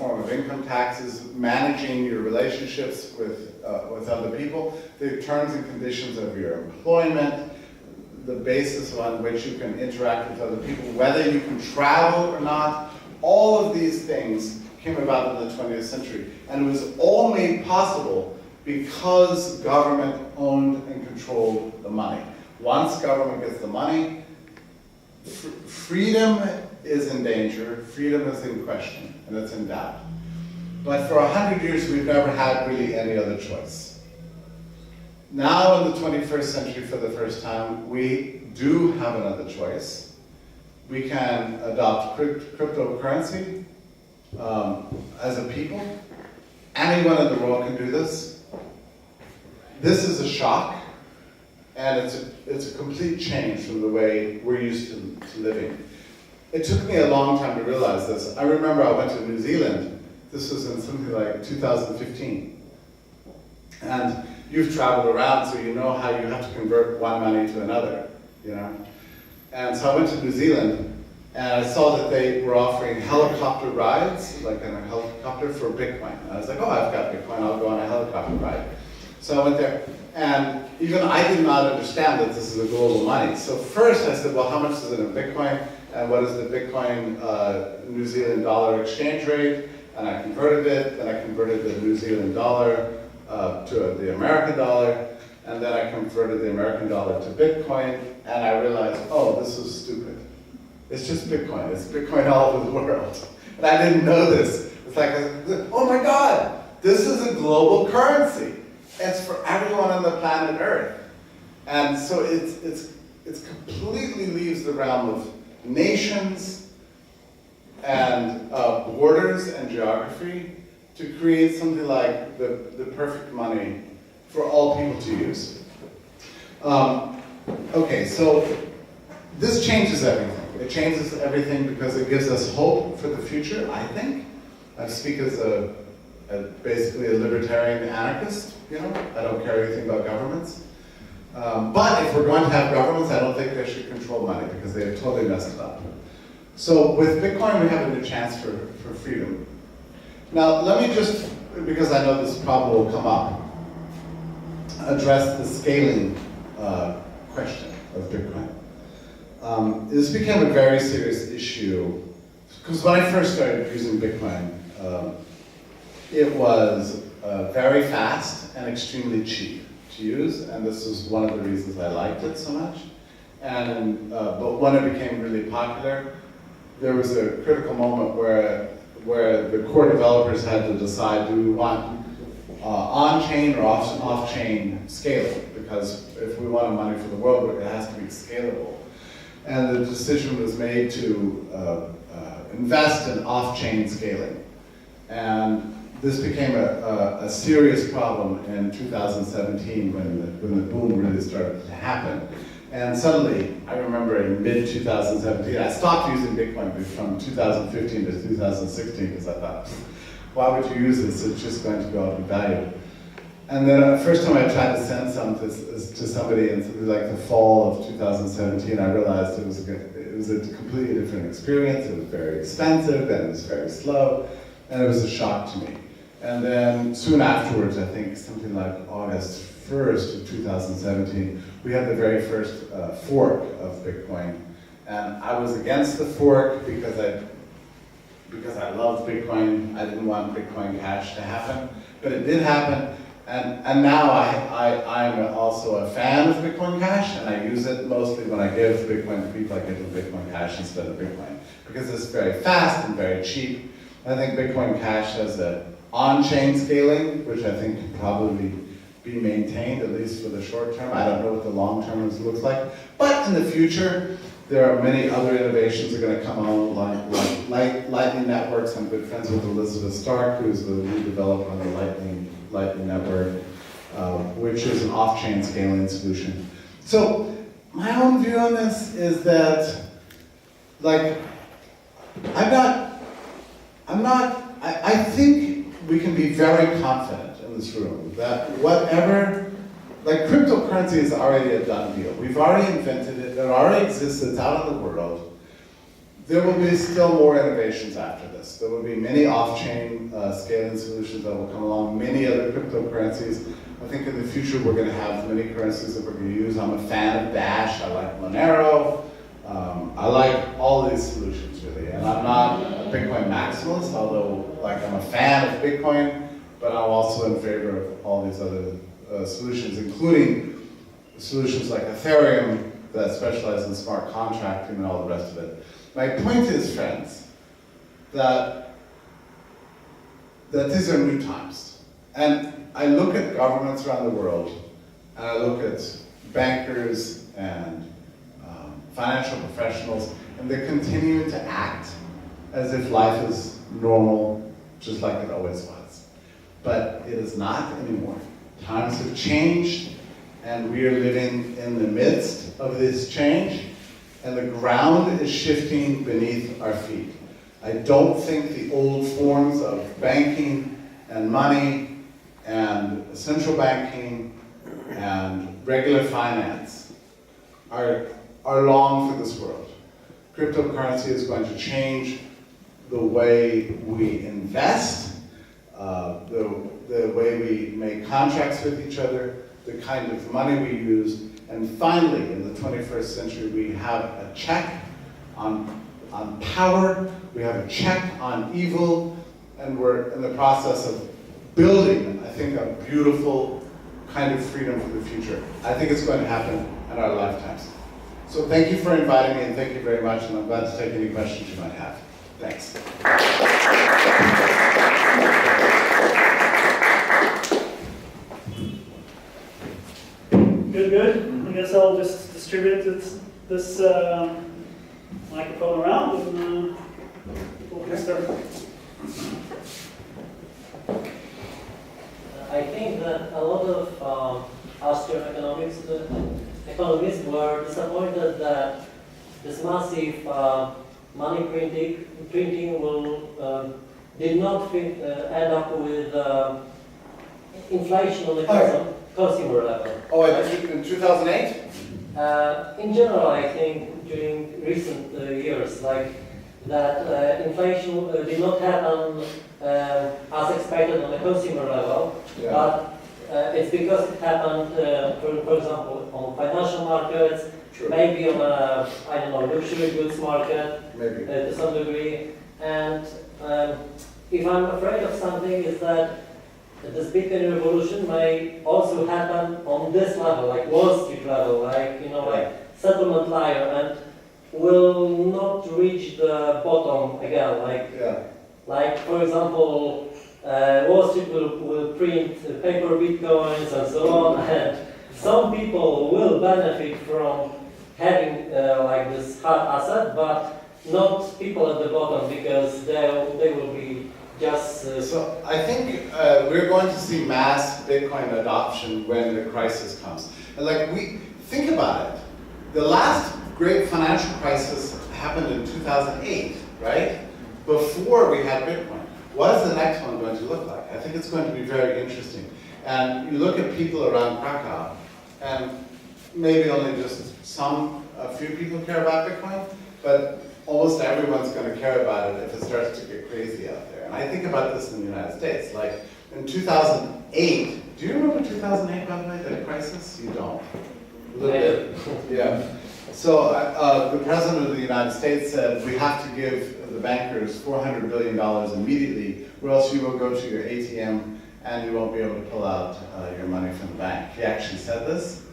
form of income taxes, managing your relationships with other people, the terms and conditions of your employment, the basis on which you can interact with other people, whether you can travel or not. All of these things came about in the 20th century. And it was all made possible because government owned and controlled the money. Once government gets the money, freedom is in danger, freedom is in question, and it's in doubt. But for 100 years, we've never had really any other choice. Now in the 21st century, for the first time, we do have another choice. We can adopt cryptocurrency as a people. Anyone in the world can do this. This is a shock, and it's a complete change from the way we're used to living. It took me a long time to realize this. I remember I went to New Zealand. This was in something like 2015. And you've traveled around, so you know how you have to convert one money to another, you know? And so I went to New Zealand, and I saw that they were offering helicopter rides, like in a helicopter for Bitcoin. And I was like, oh, I've got Bitcoin, I'll go on a helicopter ride. So I went there, and even I did not understand that this is a global money. So first I said, well, how much is it in Bitcoin? And what is the Bitcoin New Zealand dollar exchange rate? And I converted it, then I converted the New Zealand dollar to the American dollar, and then I converted the American dollar to Bitcoin, and I realized, oh, this is stupid. It's just Bitcoin. It's Bitcoin all over the world. And I didn't know this. It's like, oh my God, this is a global currency. It's for everyone on the planet Earth. And so it completely leaves the realm of nations and borders and geography to create something like the perfect money for all people to use. Okay, so this changes everything. It changes everything because it gives us hope for the future, I think. I speak as basically a libertarian anarchist, you know? I don't care anything about governments. But if we're going to have governments, I don't think they should control money because they have totally messed it up. So with Bitcoin, we have a new chance for freedom. Now, let me just, because I know this problem will come up, address the scaling question of Bitcoin. This became a very serious issue, because when I first started using Bitcoin, it was very fast and extremely cheap to use, and this is one of the reasons I liked it so much. And but when it became really popular, there was a critical moment where the core developers had to decide, do we want on-chain or off-chain scaling? Because if we want money for the world, it has to be scalable. And the decision was made to invest in off-chain scaling. And this became a serious problem in 2017 when the boom really started to happen. And suddenly, I remember in mid-2017, I stopped using Bitcoin from 2015 to 2016 because I thought, why would you use this? It's just going to go up in value. And then the first time I tried to send something to somebody in something like the fall of 2017, I realized it was a completely different experience. It was very expensive, and it was very slow, and it was a shock to me. And then soon afterwards, I think something like August 1st of 2017, we had the very first fork of Bitcoin. And I was against the fork because I loved Bitcoin. I didn't want Bitcoin Cash to happen, but it did happen. And now I'm also a fan of Bitcoin Cash, and I use it mostly when I give Bitcoin to people. I give them Bitcoin Cash instead of Bitcoin, because it's very fast and very cheap. I think Bitcoin Cash has a on-chain scaling, which I think can probably be maintained, at least for the short term. I don't know what the long term looks like. But in the future, there are many other innovations that are going to come on, like Lightning networks. I'm good friends with Elizabeth Stark, who's the lead developer on the Lightning network, which is an off-chain scaling solution. So my own view on this is that, like, I think we can be very confident in this room that whatever, like, cryptocurrency is already a done deal. We've already invented it, it already exists, it's out in the world. there will be still more innovations after this. There will be many off-chain scaling solutions that will come along, many other cryptocurrencies. I think in the future we're going to have many currencies that we're going to use. I'm a fan of Dash, I like Monero. I like all these solutions really, and I'm not a Bitcoin maximalist, although like I'm a fan of Bitcoin, but I'm also in favor of all these other solutions, including solutions like Ethereum that specialize in smart contracting and all the rest of it. My point is, friends, that these are new times. And I look at governments around the world, and I look at bankers and financial professionals, and they're continuing to act as if life is normal, just like it always was. But it is not anymore. Times have changed, and we are living in the midst of this change, and the ground is shifting beneath our feet. I don't think the old forms of banking and money and central banking and regular finance are long for this world. Cryptocurrency is going to change the way we invest, the way we make contracts with each other, the kind of money we use, and finally, in the 21st century, we have a check on power, we have a check on evil, and we're in the process of building, I think, a beautiful kind of freedom for the future. I think it's going to happen in our lifetimes. So thank you for inviting me, and thank you very much, and I'm glad to take any questions you might have. Thanks. Good. I guess I'll just distribute this microphone around, and we'll get started. I think that a lot of Austrian economists were disappointed that this massive money printing did not end up with inflation on the consumer level. Oh, in 2008? In general, I think during recent years, like that inflation did not happen as expected on the consumer level, yeah. but it's because it happened, for example, on financial markets, True. maybe on a, I don't know, luxury goods market, Maybe. to some degree. And if I'm afraid of something, is that this Bitcoin revolution may also happen on this level, like Wall Street level, like, like settlement layer, and will not reach the bottom again, like for example, Wall Street will print paper bitcoins and so on, and some people will benefit from having like this hard asset, but not people at the bottom, because they will be just... So I think we're going to see mass Bitcoin adoption when the crisis comes. And we think about it. The last great financial crisis happened in 2008, right? Before we had Bitcoin. What is the next one going to look like? I think it's going to be very interesting. And you look at people around Krakow, and maybe only just a few people care about Bitcoin, but almost everyone's going to care about it if it starts to get crazy out there. And I think about this in the United States. Like in 2008, do you remember 2008, by the way, the crisis? You don't. A little bit. Yeah. So the President of the United States said, we have to give the bankers $400 billion immediately, or else you will go to your ATM and you won't be able to pull out your money from the bank. He actually said this.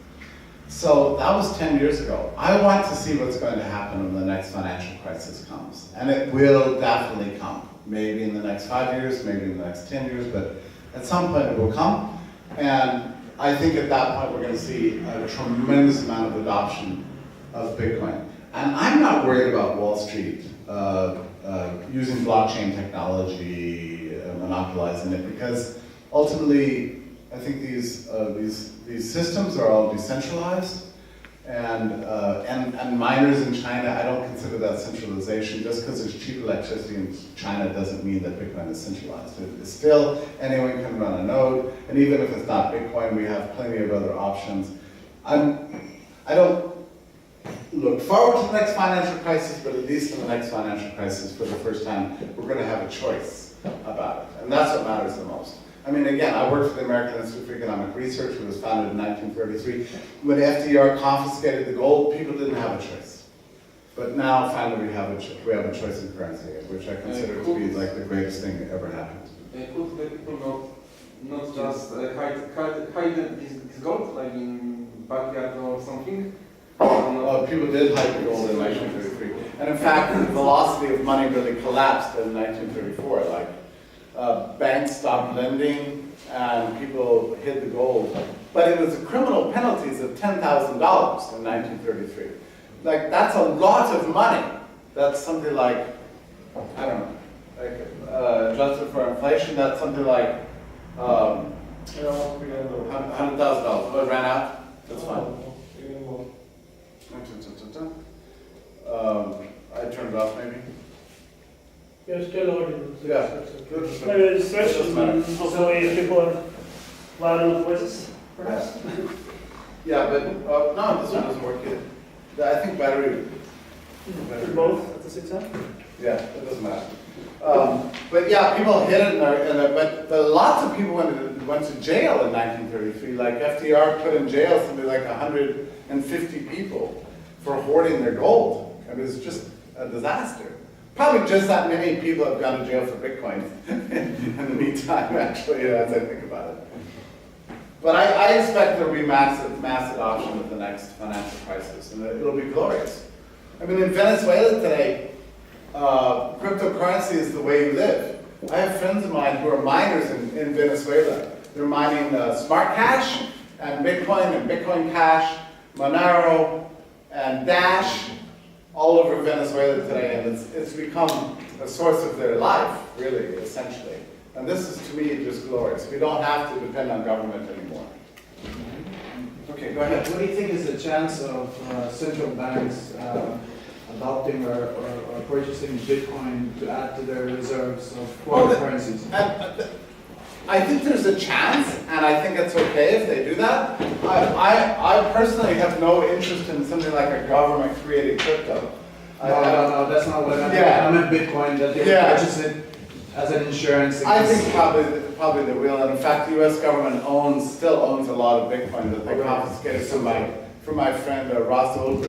So that was 10 years ago. I want to see what's going to happen when the next financial crisis comes. And it will definitely come. Maybe in the next 5 years, maybe in the next 10 years, but at some point it will come. And I think at that point we're going to see a tremendous amount of adoption of Bitcoin. And I'm not worried about Wall Street using blockchain technology, monopolizing it, because ultimately I think these systems are all decentralized, and miners in China, I don't consider that centralization. Just because there's cheap electricity in China doesn't mean that Bitcoin is centralized. It's still, anyone can run a node, and even if it's not Bitcoin, we have plenty of other options. look forward to the next financial crisis, but at least in the next financial crisis, for the first time, we're going to have a choice about it. And that's what matters the most. I mean, again, I worked for the American Institute for Economic Research, which was founded in 1933. When FDR confiscated the gold, people didn't have a choice. But now, finally, we have a choice in currency, which I consider to be like the greatest thing that ever happened. Could the people not just hide this gold, like in backyard or something? People did hide the gold in 1933. And in fact, the velocity of money really collapsed in 1934. Like, banks stopped lending and people hid the gold. But it was criminal penalties of $10,000 in 1933. Like, that's a lot of money. That's something like, I don't know, like, adjusted for inflation, that's something like $100,000. Oh, it ran out? That's fine. I turned it off, maybe? You're still audible. Yeah. Maybe switch, and hopefully people have loud enough voices, perhaps. Yeah, but no, this one doesn't work either. I think battery. For both at the same time? Yeah, it doesn't matter. But yeah, people hid it, but lots of people went to jail in 1933. Like FDR put in jail something like 150 people for hoarding their gold. I mean, it's just a disaster. Probably just that many people have gone to jail for Bitcoin in the meantime, actually, as I think about it. But I expect there will be mass adoption of the next financial crisis, and it'll be glorious. I mean, in Venezuela today, cryptocurrency is the way you live. I have friends of mine who are miners in Venezuela. They're mining Smart Cash and Bitcoin Cash, Monero, and Dash all over Venezuela today, and it's become a source of their life, really, essentially. And this is, to me, just glorious. We don't have to depend on government anymore. Okay, go ahead. What do you think is the chance of central banks adopting or purchasing Bitcoin to add to their reserves of foreign currencies? I think there's a chance, and I think it's okay if they do that. I personally have no interest in something like a government created crypto. No, that's not what I meant. Yeah. I meant Bitcoin, that they purchase it as an insurance. I think probably they will, and in fact the US government still owns a lot of Bitcoin that they confiscated from my friend Rothbard.